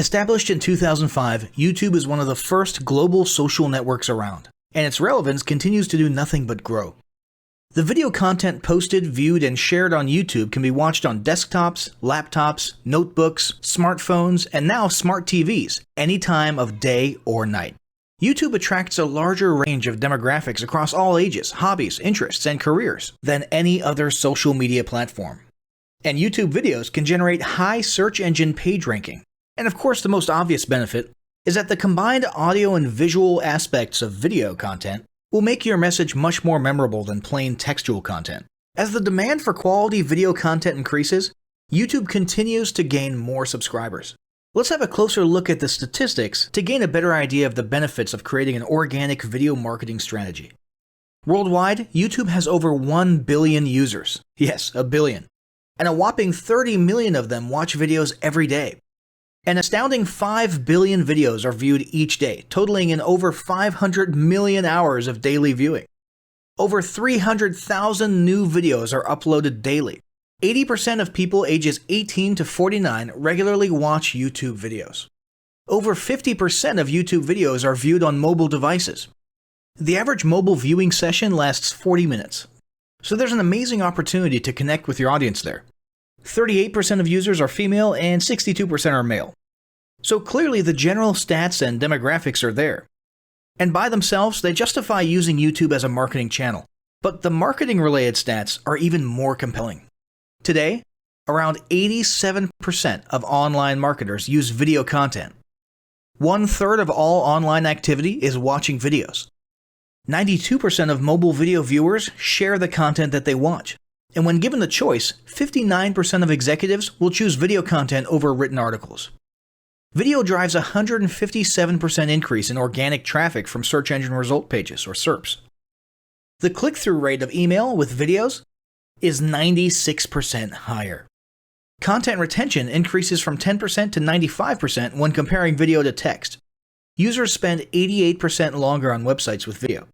Established in 2005, YouTube is one of the first global social networks around, and its relevance continues to do nothing but grow. The video content posted, viewed, and shared on YouTube can be watched on desktops, laptops, notebooks, smartphones, and now smart TVs, any time of day or night. YouTube attracts a larger range of demographics across all ages, hobbies, interests, and careers than any other social media platform. And YouTube videos can generate high search engine page ranking. And of course, the most obvious benefit is that the combined audio and visual aspects of video content will make your message much more memorable than plain textual content. As the demand for quality video content increases, YouTube continues to gain more subscribers. Let's have a closer look at the statistics to gain a better idea of the benefits of creating an organic video marketing strategy. Worldwide, YouTube has over 1 billion users. Yes, a billion. And a whopping 30 million of them watch videos every day. An astounding 5 billion videos are viewed each day, totaling in over 500 million hours of daily viewing. Over 300,000 new videos are uploaded daily. 80% of people ages 18 to 49 regularly watch YouTube videos. Over 50% of YouTube videos are viewed on mobile devices. The average mobile viewing session lasts 40 minutes. So there's an amazing opportunity to connect with your audience there. 38% of users are female and 62% are male. So clearly the general stats and demographics are there. And by themselves, they justify using YouTube as a marketing channel. But the marketing-related stats are even more compelling. Today, around 87% of online marketers use video content. 1/3 of all online activity is watching videos. 92% of mobile video viewers share the content that they watch. And when given the choice, 59% of executives will choose video content over written articles. Video drives a 157% increase in organic traffic from search engine result pages, or SERPs. The click-through rate of email with videos is 96% higher. Content retention increases from 10% to 95% when comparing video to text. Users spend 88% longer on websites with video.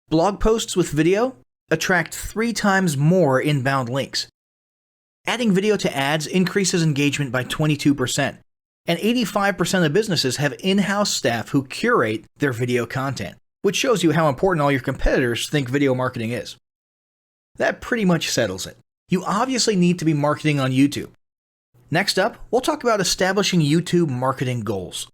Blog posts with video attract 3 times more inbound links. Adding video to ads increases engagement by 22%, and 85% of businesses have in-house staff who curate their video content, which shows you how important all your competitors think video marketing is. That pretty much settles it. You obviously need to be marketing on YouTube. Next up, we'll talk about establishing YouTube marketing goals.